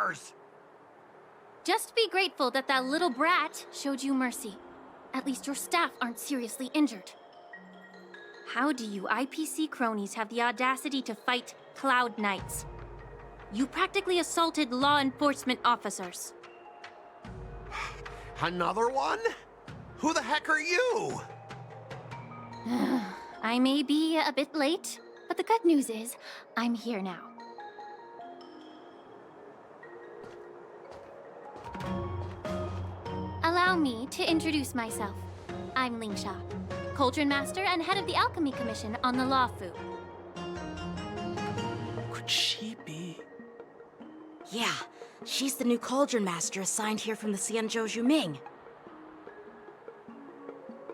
ours! Just be grateful that that little brat showed you mercy. At least your staff aren't seriously injured. How do you IPC cronies have the audacity to fight Cloud Knights? You practically assaulted law enforcement officers. Another one? Who the heck are you? I may be a bit late, but the good news is, I'm here now. Allow me to introduce myself. I'm Lingsha, Cauldron Master and head of the Alchemy Commission on the Lawfu. Could she be? Yeah, she's the new Cauldron Master assigned here from the Xianzhou Ming.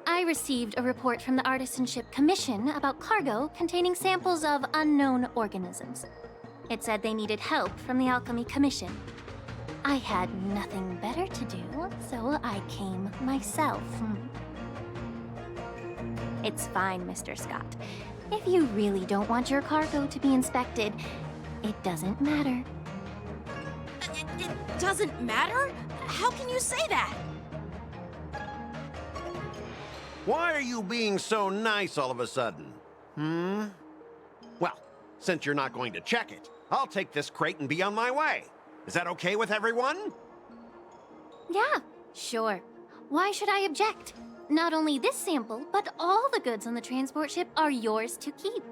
I received a report from the Artisanship Commission about cargo containing samples of unknown organisms. It said they needed help from the Alchemy Commission. I had nothing better to do, so I came myself. It's fine, Mr. Scott. If you really don't want your cargo to be inspected, it doesn't matter. It doesn't matter? How can you say that? Why are you being so nice all of a sudden? Well, since you're not going to check it, I'll take this crate and be on my way. Is that okay with everyone? Yeah, sure. Why should I object? Not only this sample, but all the goods on the transport ship are yours to keep.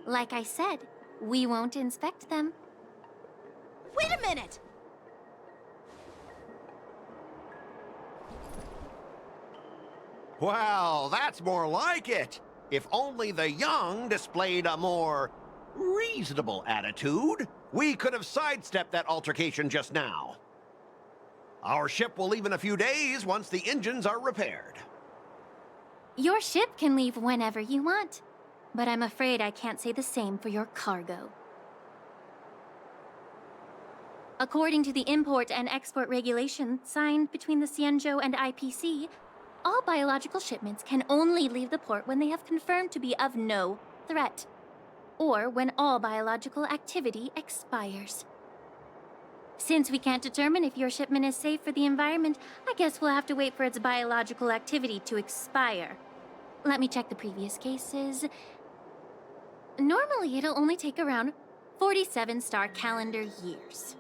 Like I said, we won't inspect them. Wait a minute! Well, that's more like it. If only the young displayed a more reasonable attitude, we could have sidestepped that altercation just now. Our ship will leave in a few days once the engines are repaired. Your ship can leave whenever you want, but I'm afraid I can't say the same for your cargo. According to the import and export regulations signed between the Xianzhou and IPC, all biological shipments can only leave the port when they have confirmed to be of no threat, or when all biological activity expires. Since we can't determine if your shipment is safe for the environment, I guess we'll have to wait for its biological activity to expire. Let me check the previous cases. Normally, it'll only take around 47 star calendar years.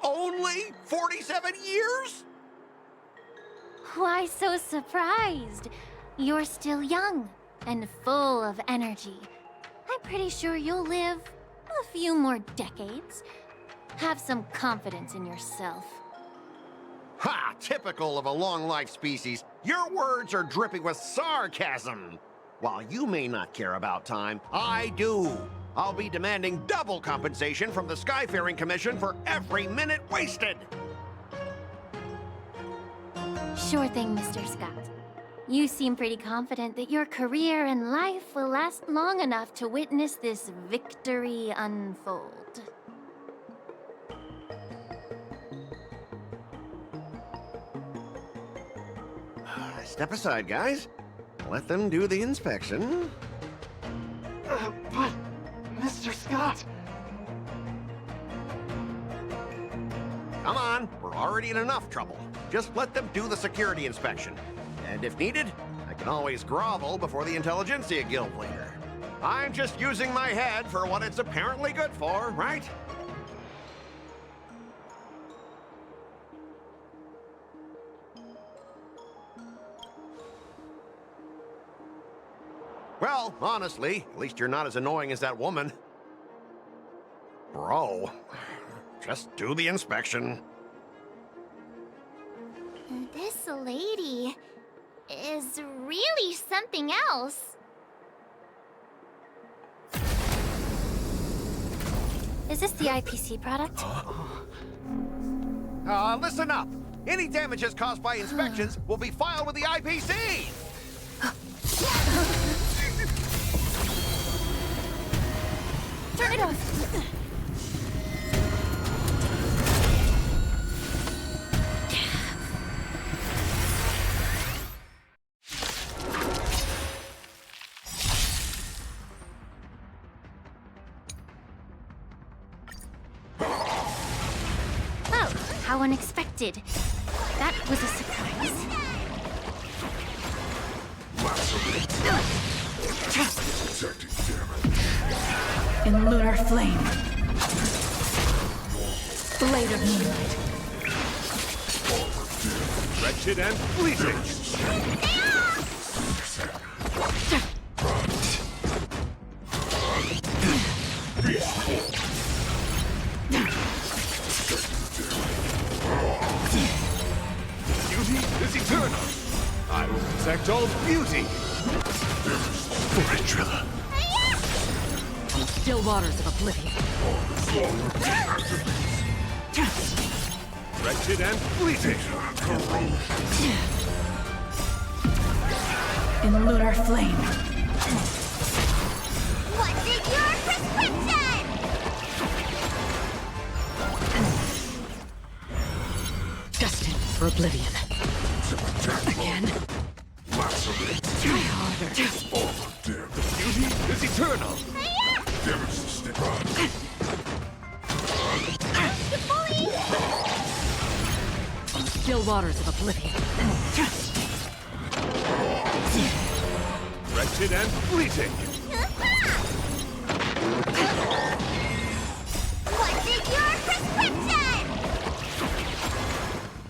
Only 47 years? Why so surprised? You're still young and full of energy. I'm pretty sure you'll live a few more decades. Have some confidence in yourself. Ha! Typical of a long-life species. Your words are dripping with sarcasm. While you may not care about time, I do. I'll be demanding double compensation from the Skyfaring Commission for every minute wasted. Sure thing, Mr. Scott. You seem pretty confident that your career and life will last long enough to witness this victory unfold. Step aside, guys. Let them do the inspection. But, Mr. Scott... Come on, we're already in enough trouble. Just let them do the security inspection. And if needed, I can always grovel before the Intelligentsia Guild later. I'm just using my head for what it's apparently good for, right? Well, honestly, at least you're not as annoying as that woman. Bro, just do the inspection. This lady is really something else. Is this the IPC product? Listen up. Any damages caused by inspections will be filed with the IPC. Turn it off! How unexpected. That was a surprise. In lunar flame. Blade of moonlight. Wretched and fleeting. Beauty is eternal. I will protect all beauty. For it, Trilla. On still waters of oblivion. Wretched and fleeting. In lunar flame. What's in your prescription? Destined for oblivion. Again. Try harder. Beauty is eternal. On still waters of oblivion. Wretched and fleeting. What's in your prescription?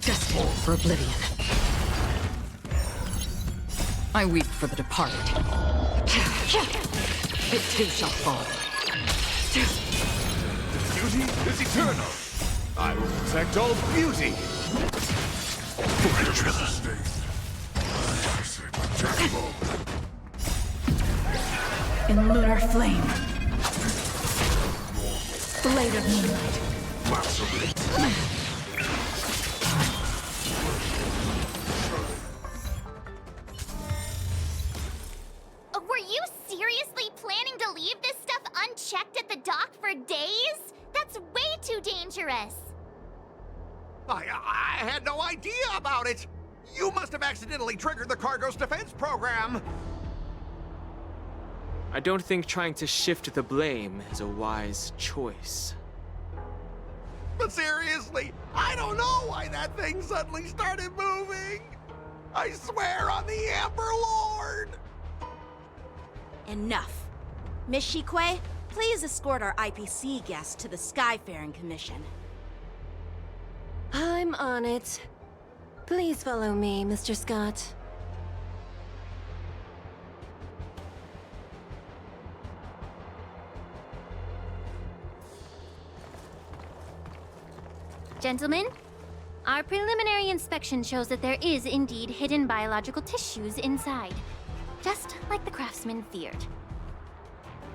Destined for oblivion. I weep for the departed. It too shall fall. Beauty is eternal. I will protect all beauty. For it, Trilla. In lunar flame. Blade of moonlight. Were you seriously planning to leave this stuff unchecked at the dock for days? That's way too dangerous. I had no idea about it. You must have accidentally triggered the cargo's defense program. I don't think trying to shift the blame is a wise choice. But seriously, I don't know why that thing suddenly started moving. I swear on the Emperor Lord. Enough. Miss Shikwe, please escort our IPC guest to the Skyfaring Commission. I'm on it. Please follow me, Mr. Scott. Gentlemen, our preliminary inspection shows that there is indeed hidden biological tissues inside. Just like the craftsman feared.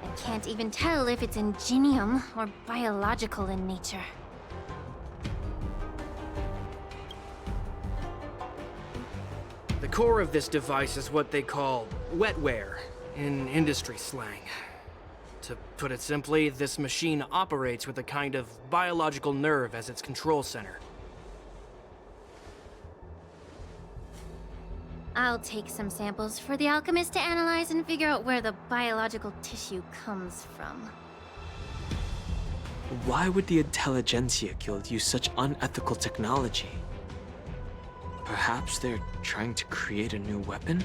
I can't even tell if it's ingenium or biological in nature. The core of this device is what they call wetware in industry slang. To put it simply, this machine operates with a kind of biological nerve as its control center. I'll take some samples for the alchemist to analyze and figure out where the biological tissue comes from. Why would the Intelligentsia Guild use such unethical technology? Perhaps they're trying to create a new weapon?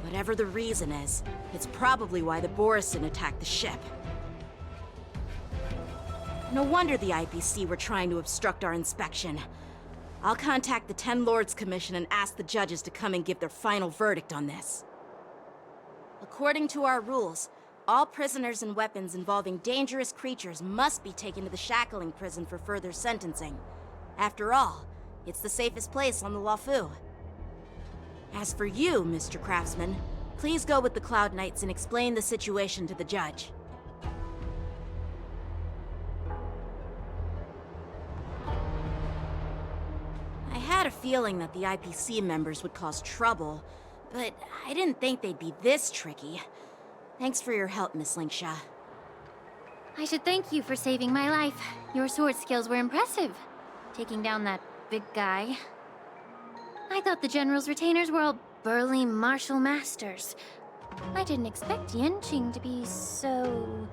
Whatever the reason is, it's probably why the Borisin attacked the ship. No wonder the IPC were trying to obstruct our inspection. I'll contact the Ten Lords Commission and ask the judges to come and give their final verdict on this. According to our rules, all prisoners and weapons involving dangerous creatures must be taken to the shackling prison for further sentencing. After all, it's the safest place on the Luofu. As for you, Mr. Craftsman, please go with the Cloud Knights and explain the situation to the judge. I had a feeling that the IPC members would cause trouble, but I didn't think they'd be this tricky. Thanks for your help, Miss Lingsha. I should thank you for saving my life. Your sword skills were impressive. Taking down that big guy. I thought the General's retainers were all burly martial masters. I didn't expect Yenqing to be so...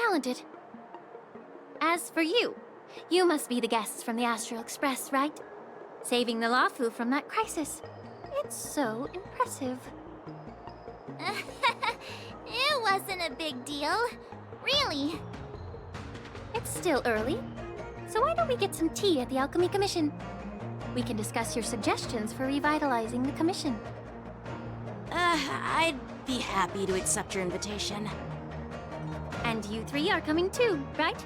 talented. As for you, you must be the guests from the Astral Express, right? Saving the Lafu from that crisis. It's so impressive. It wasn't a big deal. Really. It's still early, so why don't we get some tea at the Alchemy Commission? We can discuss your suggestions for revitalizing the commission. I'd be happy to accept your invitation. And you three are coming too, right?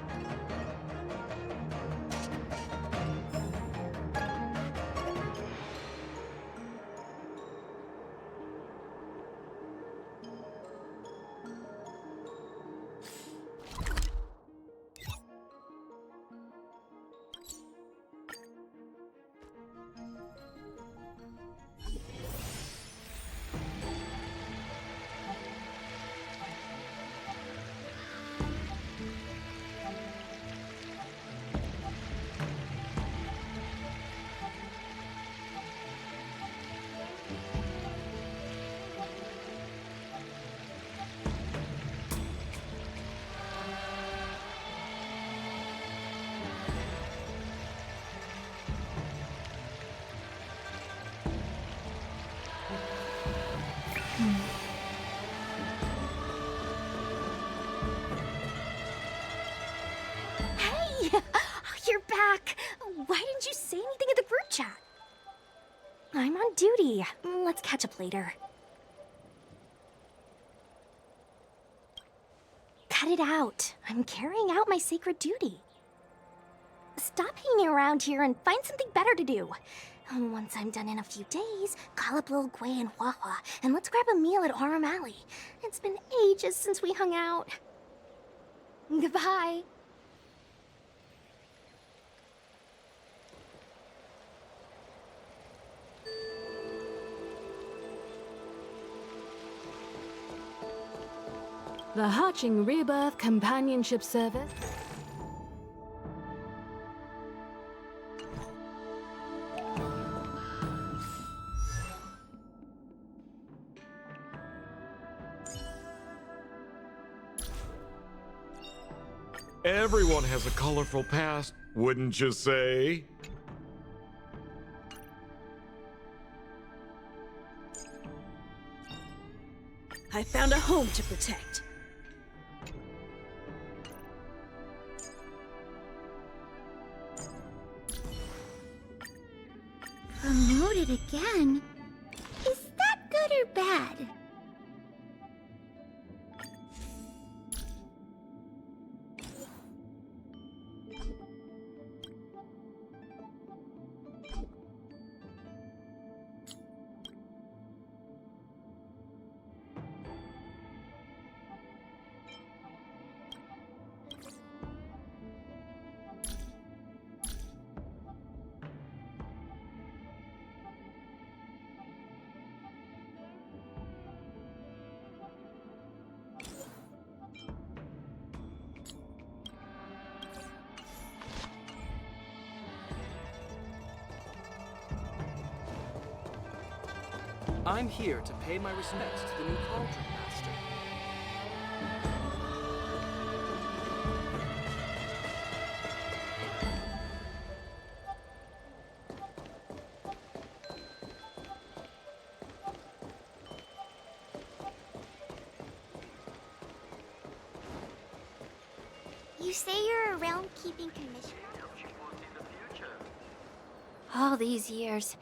You're back! Why didn't you say anything in the group chat? I'm on duty. Let's catch up later. Cut it out. I'm carrying out my sacred duty. Stop hanging around here and find something better to do. Once I'm done in a few days, call up Lil Gwei and Huahua, and let's grab a meal at Aurum Alley. It's been ages since we hung out. Goodbye. The Hatching Rebirth Companionship Service. Everyone has a colorful past, wouldn't you say? I found a home to protect. Promoted again? Is that good or bad? I'm here to pay my respects to the new Cauldron Master. You say you're a realm-keeping commissioner? All these years,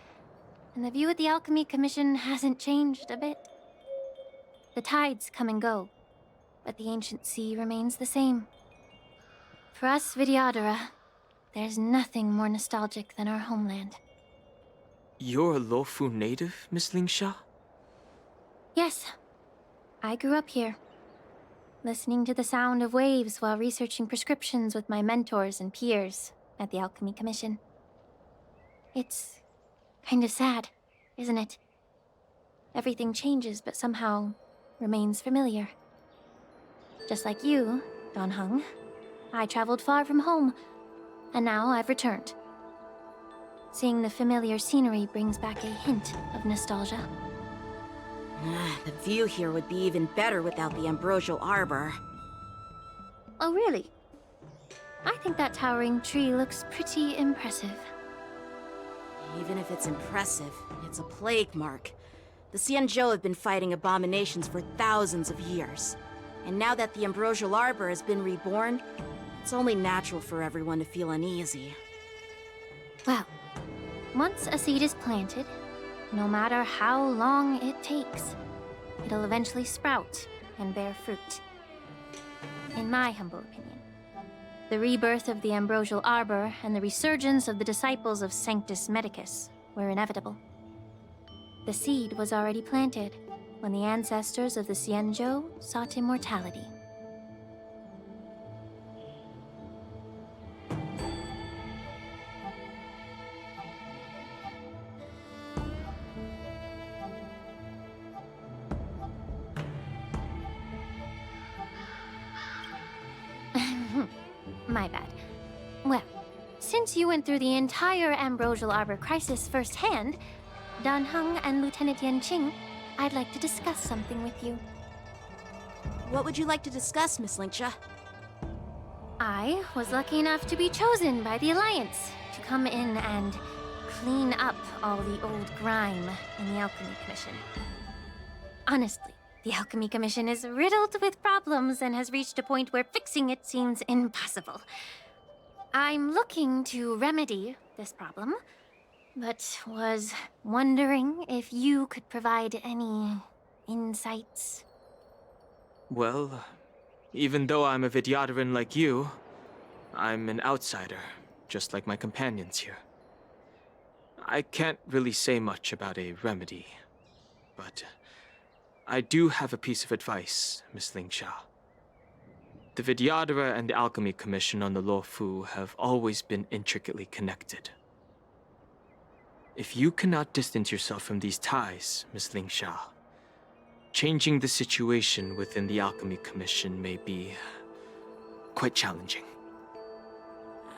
and the view at the Alchemy Commission hasn't changed a bit. The tides come and go, but the ancient sea remains the same. For us Vidyadhara, there's nothing more nostalgic than our homeland. You're a Lofu native, Miss Lingsha? Yes, I grew up here, listening to the sound of waves while researching prescriptions with my mentors and peers at the Alchemy Commission. It's kind of sad, isn't it? Everything changes, but somehow remains familiar. Just like you, Don Hung, I traveled far from home, and now I've returned. Seeing the familiar scenery brings back a hint of nostalgia. The view here would be even better without the Ambrosial Arbor. Oh, really? I think that towering tree looks pretty impressive. Even if it's impressive, it's a plague mark. The Xianzhou have been fighting abominations for thousands of years. And now that the Ambrosial Arbor has been reborn, it's only natural for everyone to feel uneasy. Well, once a seed is planted, no matter how long it takes, it'll eventually sprout and bear fruit. In my humble opinion, the rebirth of the Ambrosial Arbor and the resurgence of the disciples of Sanctus Medicus were inevitable. The seed was already planted when the ancestors of the Xianzhou sought immortality. My bad. Well, since you went through the entire Ambrosial Arbor crisis firsthand, Dan Heng and Lieutenant Yanqing, I'd like to discuss something with you. What would you like to discuss, Miss Lingsha? I was lucky enough to be chosen by the Alliance to come in and clean up all the old grime in the Alchemy Commission. Honestly, the Alchemy Commission is riddled with problems and has reached a point where fixing it seems impossible. I'm looking to remedy this problem, but was wondering if you could provide any insights. Well, even though I'm a Vidyadharan like you, I'm an outsider, just like my companions here. I can't really say much about a remedy, but I do have a piece of advice, Miss Lingsha. The Vidyadhara and the Alchemy Commission on the Luofu have always been intricately connected. If you cannot distance yourself from these ties, Miss Lingsha, changing the situation within the Alchemy Commission may be quite challenging.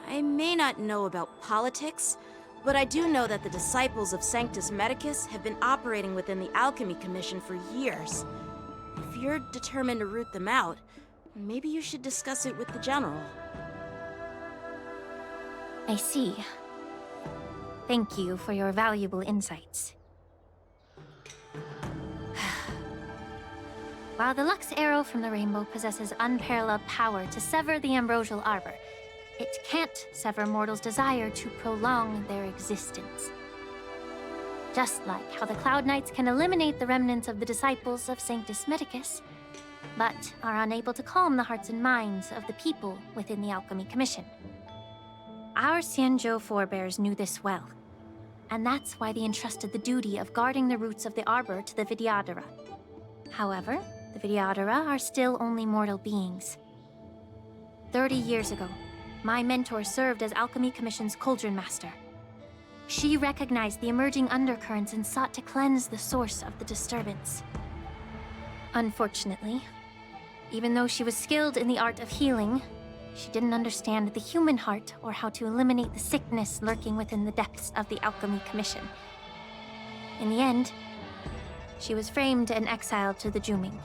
I may not know about politics, but I do know that the disciples of Sanctus Medicus have been operating within the Alchemy Commission for years. If you're determined to root them out, maybe you should discuss it with the General. I see. Thank you for your valuable insights. While the Lux Arrow from the Rainbow possesses unparalleled power to sever the Ambrosial Arbor, it can't sever mortals' desire to prolong their existence. Just like how the Cloud Knights can eliminate the remnants of the disciples of Sanctus Medicus, but are unable to calm the hearts and minds of the people within the Alchemy Commission. Our Xianzhou forebears knew this well, and that's why they entrusted the duty of guarding the roots of the Arbor to the Vidyadhara. However, the Vidyadhara are still only mortal beings. 30 years ago, my mentor served as Alchemy Commission's Cauldron Master. She recognized the emerging undercurrents and sought to cleanse the source of the disturbance. Unfortunately, even though she was skilled in the art of healing, she didn't understand the human heart or how to eliminate the sickness lurking within the depths of the Alchemy Commission. In the end, she was framed and exiled to the Juming.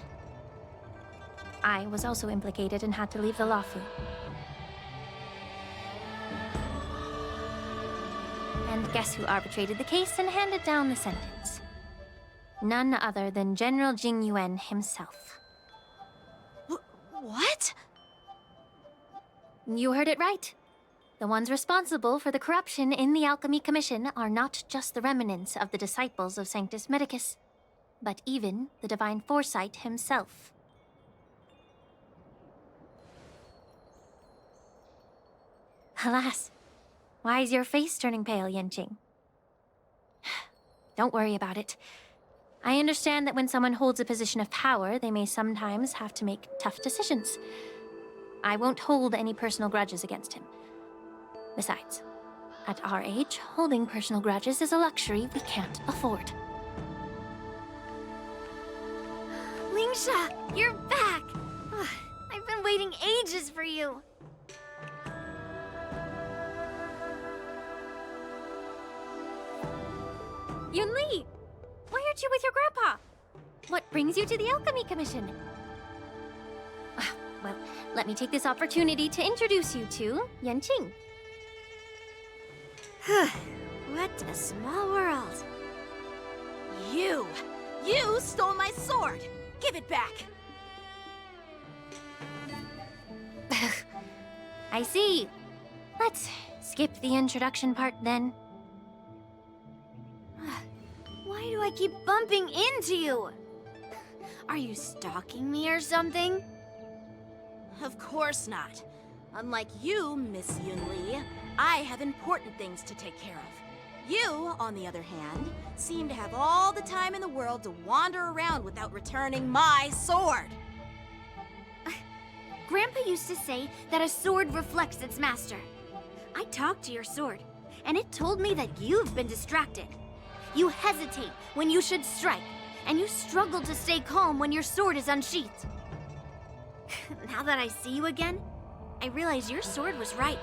I was also implicated and had to leave the Luofu. And guess who arbitrated the case and handed down the sentence? None other than General Jing Yuan himself. What? You heard it right. The ones responsible for the corruption in the Alchemy Commission are not just the remnants of the disciples of Sanctus Medicus, but even the Divine Foresight himself. Alas, why is your face turning pale, Yanqing? Don't worry about it. I understand that when someone holds a position of power, they may sometimes have to make tough decisions. I won't hold any personal grudges against him. Besides, at our age, holding personal grudges is a luxury we can't afford. Lingsha, you're back! I've been waiting ages for you. Yunli! Why aren't you with your grandpa? What brings you to the Alchemy Commission? Well, let me take this opportunity to introduce you to Yanqing. What a small world. You stole my sword! Give it back! I see. Let's skip the introduction part then. Why do I keep bumping into you? Are you stalking me or something? Of course not. Unlike you, Miss Yunli, I have important things to take care of. You, on the other hand, seem to have all the time in the world to wander around without returning my sword. Grandpa used to say that a sword reflects its master. I talked to your sword, and it told me that you've been distracted. You hesitate when you should strike, and you struggle to stay calm when your sword is unsheathed. Now that I see you again, I realize your sword was right.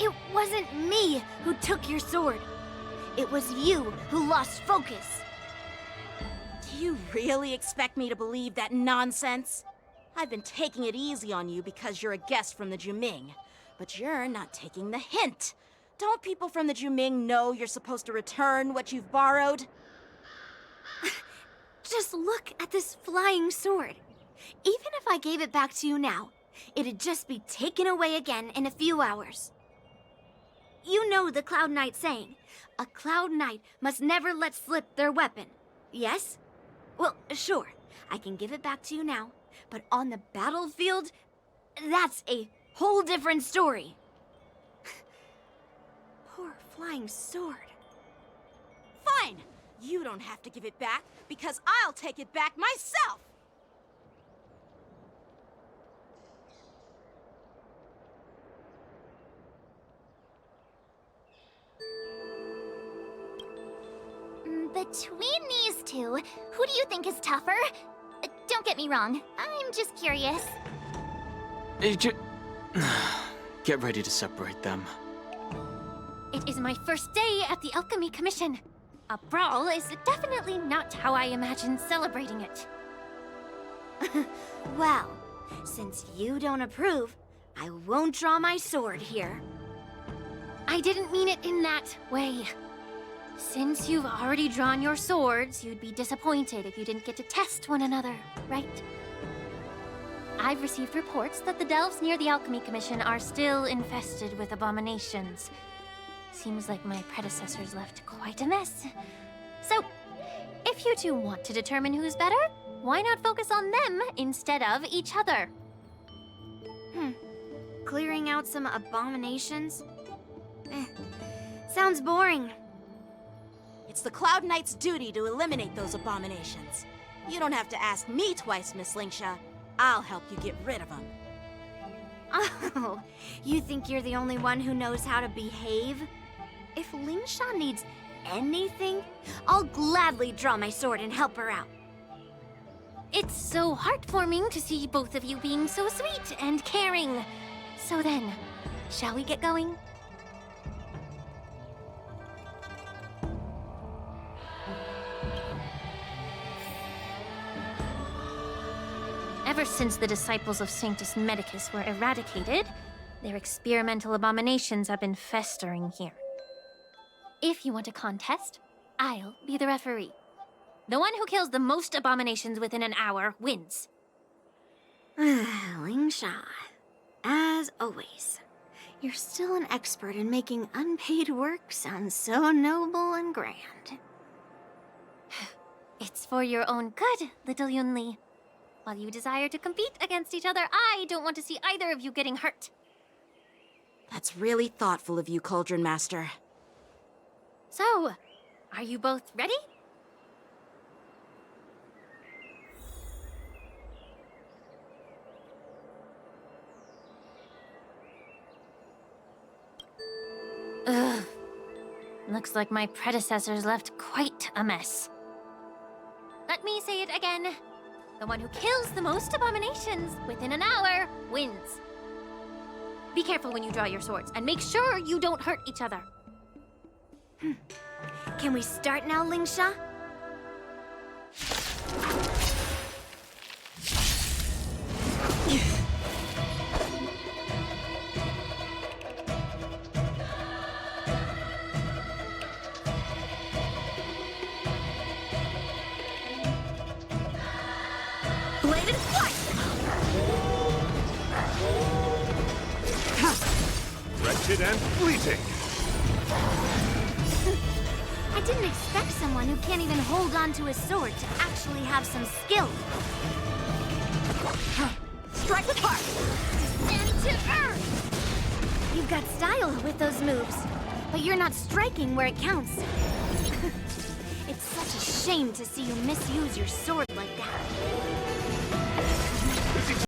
It wasn't me who took your sword. It was you who lost focus. Do you really expect me to believe that nonsense? I've been taking it easy on you because you're a guest from the Juming, but you're not taking the hint. Don't people from the Juming know you're supposed to return what you've borrowed? Just look at this flying sword. Even if I gave it back to you now, it'd just be taken away again in a few hours. You know the Cloud Knight saying, a Cloud Knight must never let slip their weapon. Yes? Well, sure, I can give it back to you now, but on the battlefield, that's a whole different story. Poor flying sword. Fine! You don't have to give it back, because I'll take it back myself! Between these two, who do you think is tougher? Don't get me wrong, I'm just curious. Get ready to separate them. It is my first day at the Alchemy Commission. A brawl is definitely not how I imagine celebrating it. Well, since you don't approve, I won't draw my sword here. I didn't mean it in that way. Since you've already drawn your swords, you'd be disappointed if you didn't get to test one another, right? I've received reports that the delves near the Alchemy Commission are still infested with abominations. Seems like my predecessors left quite a mess. So, if you two want to determine who's better, why not focus on them instead of each other? Clearing out some abominations? Sounds boring. It's the Cloud Knight's duty to eliminate those abominations. You don't have to ask me twice, Miss Lingsha. I'll help you get rid of them. Oh, you think you're the only one who knows how to behave? If Lingsha needs anything, I'll gladly draw my sword and help her out. It's so heartwarming to see both of you being so sweet and caring. So then, shall we get going? Ever since the disciples of Sanctus Medicus were eradicated, their experimental abominations have been festering here. If you want a contest, I'll be the referee. The one who kills the most abominations within an hour wins. Lingsha, as always, you're still an expert in making unpaid work sound so noble and grand. It's for your own good, little Yunli. While you desire to compete against each other, I don't want to see either of you getting hurt. That's really thoughtful of you, Cauldron Master. So, are you both ready? Ugh. Looks like my predecessors left quite a mess. Let me say it again. The one who kills the most abominations within an hour wins. Be careful when you draw your swords, and make sure you don't hurt each other. Can we start now, Lingsha? wretched and fleeting. I didn't expect someone who can't even hold on to a sword to actually have some skill. Strike with heart! Descend to earth! You've got style with those moves, but you're not striking where it counts. It's such a shame to see you misuse your sword like that.